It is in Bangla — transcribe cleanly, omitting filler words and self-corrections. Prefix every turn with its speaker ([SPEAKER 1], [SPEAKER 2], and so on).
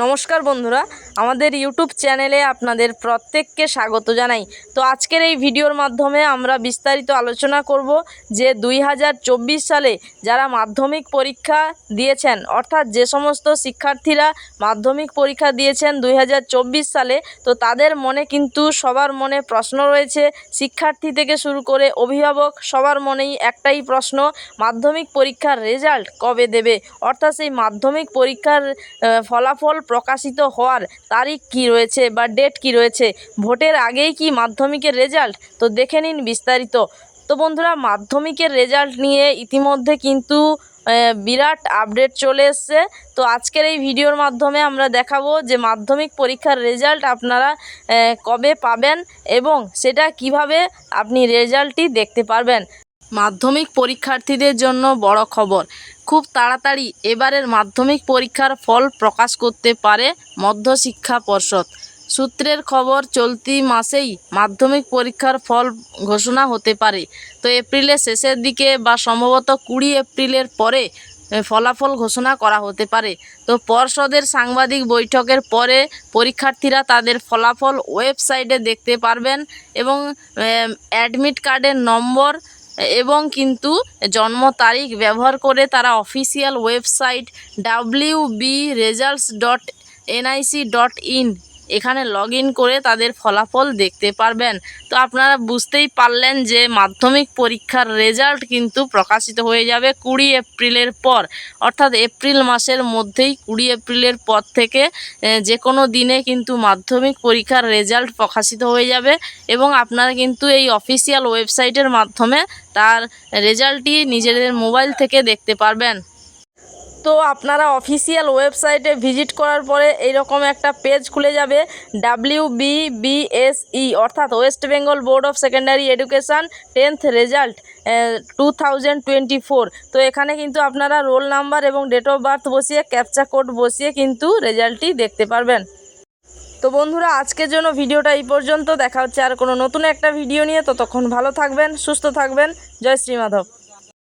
[SPEAKER 1] নমস্কার বন্ধুরা, আমাদের ইউটিউব চ্যানেলে আপনাদের প্রত্যেককে স্বাগত জানাই। তো আজকের এই ভিডিওর মাধ্যমে আমরা বিস্তারিত আলোচনা করব যে 2024 সালে যারা মাধ্যমিক পরীক্ষা দিয়েছেন, অর্থাৎ যে সমস্ত শিক্ষার্থীরা মাধ্যমিক পরীক্ষা দিয়েছেন 2024 সালে, তো তাদের মনে কিন্তু সবার মনে প্রশ্ন রয়েছে। শিক্ষার্থী থেকে শুরু করে অভিভাবক সবার মনেই একটাই প্রশ্ন, মাধ্যমিক পরীক্ষার রেজাল্ট কবে দেবে, অর্থাৎ সেই মাধ্যমিক পরীক্ষার ফলাফল প্রকাশিত হওয়ার তারিখ কি রয়েছে বা ডেট কি রয়েছে, ভোটের আগেই কি মাধ্যমিকের রেজাল্ট, তো দেখে নিন বিস্তারিত। তো বন্ধুরা, মাধ্যমিকের রেজাল্ট নিয়ে ইতিমধ্যে কিন্তু বিরাট আপডেট চলে এসছে। তো আজকের এই ভিডিওর মাধ্যমে আমরা দেখাবো যে মাধ্যমিক পরীক্ষার রেজাল্ট আপনারা কবে পাবেন এবং সেটা কিভাবে আপনি রেজাল্টটি দেখতে পারবেন। মাধ্যমিক পরীক্ষার্থীদের জন্য বড় খবর, খুব তাড়াতাড়ি এবারের মাধ্যমিক পরীক্ষার ফল প্রকাশ করতে পারে মধ্যশিক্ষা পর্ষদ। সূত্রের খবর, চলতি মাসেই মাধ্যমিক পরীক্ষার ফল ঘোষণা হতে পারে। তো এপ্রিলের শেষের দিকে বা সম্ভবত 20 এপ্রিলের পরে ফলাফল ঘোষণা করা হতে পারে। তো পর্ষদের সাংবাদিক বৈঠকের পরে পরীক্ষার্থীরা তাদের ফলাফল ওয়েবসাইটে দেখতে পারবেন এবং অ্যাডমিট কার্ডের নম্বর এবং কিন্তু জন্ম তারিখ ব্যবহার করে তারা অফিসিয়াল ওয়েবসাইট wbresults.nic.in এখানে লগ ইন করে তাদের ফলাফল দেখতে পারবেন। তো আপনারা বুঝতেই পারলেন যে মাধ্যমিক পরীক্ষার রেজাল্ট কিন্তু প্রকাশিত হয়ে যাবে 20 এপ্রিলের পর, অর্থাৎ এপ্রিল মাসের মধ্যেই 20 এপ্রিলের পর থেকে যে কোনো দিনে কিন্তু মাধ্যমিক পরীক্ষার রেজাল্ট প্রকাশিত হয়ে যাবে এবং আপনারা কিন্তু এই অফিসিয়াল ওয়েবসাইটের মাধ্যমে তার রেজাল্টটি নিজেদের মোবাইল থেকে দেখতে পারবেন। তো আপনারা অফিসিয়াল ওয়েবসাইটে ভিজিট করার পরে এইরকম একটা পেজ খুলে যাবে, WBBSE অর্থাৎ West Bengal board of secondary education 10th result 2024। তো এখানে কিন্তু আপনারা রোল নাম্বার এবং ডেট অফ বার্থ বসিয়ে ক্যাপচা কোড বসিয়ে কিন্তু রেজাল্টটি দেখতে পারবেন। তো বন্ধুরা, আজকের জন্য ভিডিওটা এই পর্যন্ত। দেখা হচ্ছে আর কোনো নতুন একটা ভিডিও নিয়ে। ততক্ষণ ভালো থাকবেন, সুস্থ থাকবেন। জয় শ্রী মাধব।